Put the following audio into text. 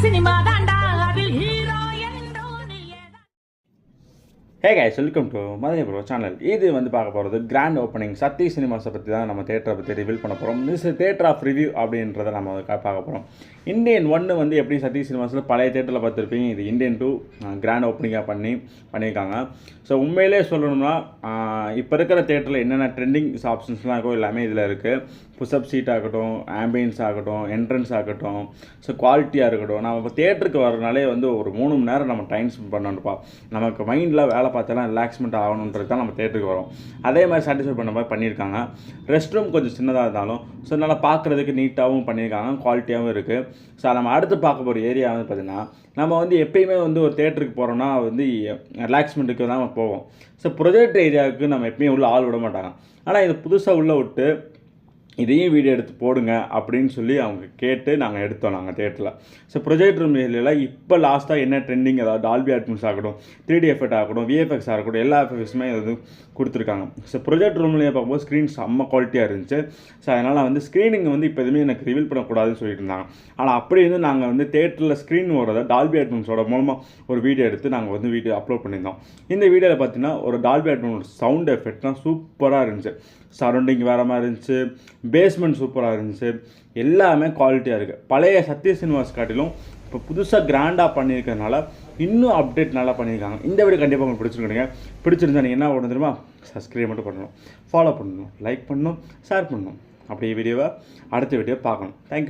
Hey guys, welcome to Madurai bro channel. இது வந்து பார்க்க போகிறது கிராண்ட் ஓப்பனிங் சக்தி சினிமாஸை பற்றி தான் நம்ம தேட்டரை பற்றி ரிவீல் பண்ண போகிறோம். திஸ் தேட்டர் ஆஃப் ரிவ்யூ அப்படின்றத நம்ம பார்க்க போகிறோம். இந்தியன் 1 வந்து எப்படி சக்தி சினிமாஸில் பழைய தேட்டரில் பார்த்துருப்பீங்க. இது இந்தியன் 2 கிராண்ட் ஓப்பனிங்காக பண்ணியிருக்காங்க. ஸோ உண்மையிலே சொல்லணும்னா இப்போ இருக்கிற தேட்டரில் என்னென்ன ட்ரெண்டிங் ஆப்ஷன்ஸ்லாம் இருக்கோ எல்லாமே இதில் இருக்குது. புஷ்அப் சீட் ஆகட்டும், ஆம்பியன்ஸ் ஆகட்டும், என்ட்ரன்ஸ் ஆகட்டும், ஸோ குவாலிட்டியாக இருக்கட்டும். நம்ம இப்போ தேட்டருக்கு வரனாலே வந்து ஒரு 3 மணி நேரம் நம்ம டைம் ஸ்பெண்ட் பண்ணணும்ப்பா. நமக்கு மைண்டில் வேலை பார்த்தாலாம் ரிலாக்ஸ்மெண்ட் ஆகணுன்றது தான் நம்ம தேட்டருக்கு வரோம். அதே மாதிரி சாட்டிஸ்ஃபை பண்ண மாதிரி பண்ணியிருக்காங்க. ரெஸ்ட் ரூம் கொஞ்சம் சின்னதாக இருந்தாலும் ஸோ நல்லா பார்க்குறதுக்கு நீட்டாகவும் பண்ணியிருக்காங்க, குவாலிட்டியாகவும் இருக்குது. ஸோ நம்ம அடுத்து பார்க்க போகிற ஏரியா வந்து பார்த்திங்கன்னா, நம்ம வந்து எப்பயுமே வந்து ஒரு தேட்டருக்கு போகிறோன்னா வந்து ரிலாக்ஸ்மெண்ட்டுக்கு தான் நம்ம போவோம். ஸோ ப்ரொஜெக்ட் ஏரியாவுக்கு நம்ம எப்பயும் உள்ள ஆள் விட மாட்டாங்க. ஆனால் இது புதுசாக உள்ளே விட்டு இதையும் வீடியோ எடுத்து போடுங்க அப்படின்னு சொல்லி அவங்க கேட்டு நாங்கள் எடுத்தோம் நாங்கள் தேட்டரில். ஸோ ப்ரொஜெக்ட் ரூம் ஏரியாவில் இப்போ லாஸ்ட்டாக என்ன ட்ரெண்டிங், அதாவது டால்பி அட்மாஸ் ஆகட்டும், 3D எஃபெக்ட் ஆகட்டும், விஎஃப்எக்ஸ் ஆகட்டும், எல்லா எஃபெக்ட்ஸுமே வந்து கொடுத்துருக்காங்க. ஸோ ப்ரொஜெக்ட் ரூம்லேயே பார்க்கும்போது ஸ்க்ரீன் செம்ம குவாலிட்டியாக இருந்துச்சு. ஸோ அதனால் வந்து ஸ்க்ரீனிங் வந்து இப்போ எதுவுமே எனக்கு ரிவீல் பண்ணக்கூடாதுன்னு சொல்லிட்டு இருந்தாங்க. ஆனால் அப்படி இருந்து நாங்கள் வந்து தேட்டரில் ஸ்க்ரீன் வரதை டால்பி அட்மாஸோட மூலமாக ஒரு வீடியோ எடுத்து நாங்கள் வந்து வீடியோ அப்லோட் பண்ணியிருந்தோம். இந்த வீடியோவில் பார்த்தீங்கன்னா ஒரு டால்பி அட்மாஸ் சவுண்ட் எஃபெக்ட்லாம் சூப்பராக இருந்துச்சு. சரௌண்டிங் வேறு மாதிரி இருந்துச்சு, பேஸ்மெண்ட் சூப்பராக இருந்துச்சு, எல்லாமே குவாலிட்டியாக இருக்குது. பழைய சத்ய சினிமாஸ் காட்டிலும் இப்போ புதுசாக கிராண்டாக பண்ணியிருக்கிறதுனால இன்னும் அப்டேட் நல்லா பண்ணியிருக்காங்க. இந்த வீடியோ கண்டிப்பாக உங்களுக்கு பிடிச்சிருந்தா நீங்கள் என்ன பண்ணணும் தெரியுமா? சப்ஸ்கிரைப் மட்டும் பண்ணணும், ஃபாலோ பண்ணணும், லைக் பண்ணணும், ஷேர் பண்ணணும். அப்படியே வீடியோவை அடுத்த வீடியோ பார்க்கணும். தேங்க்யூ.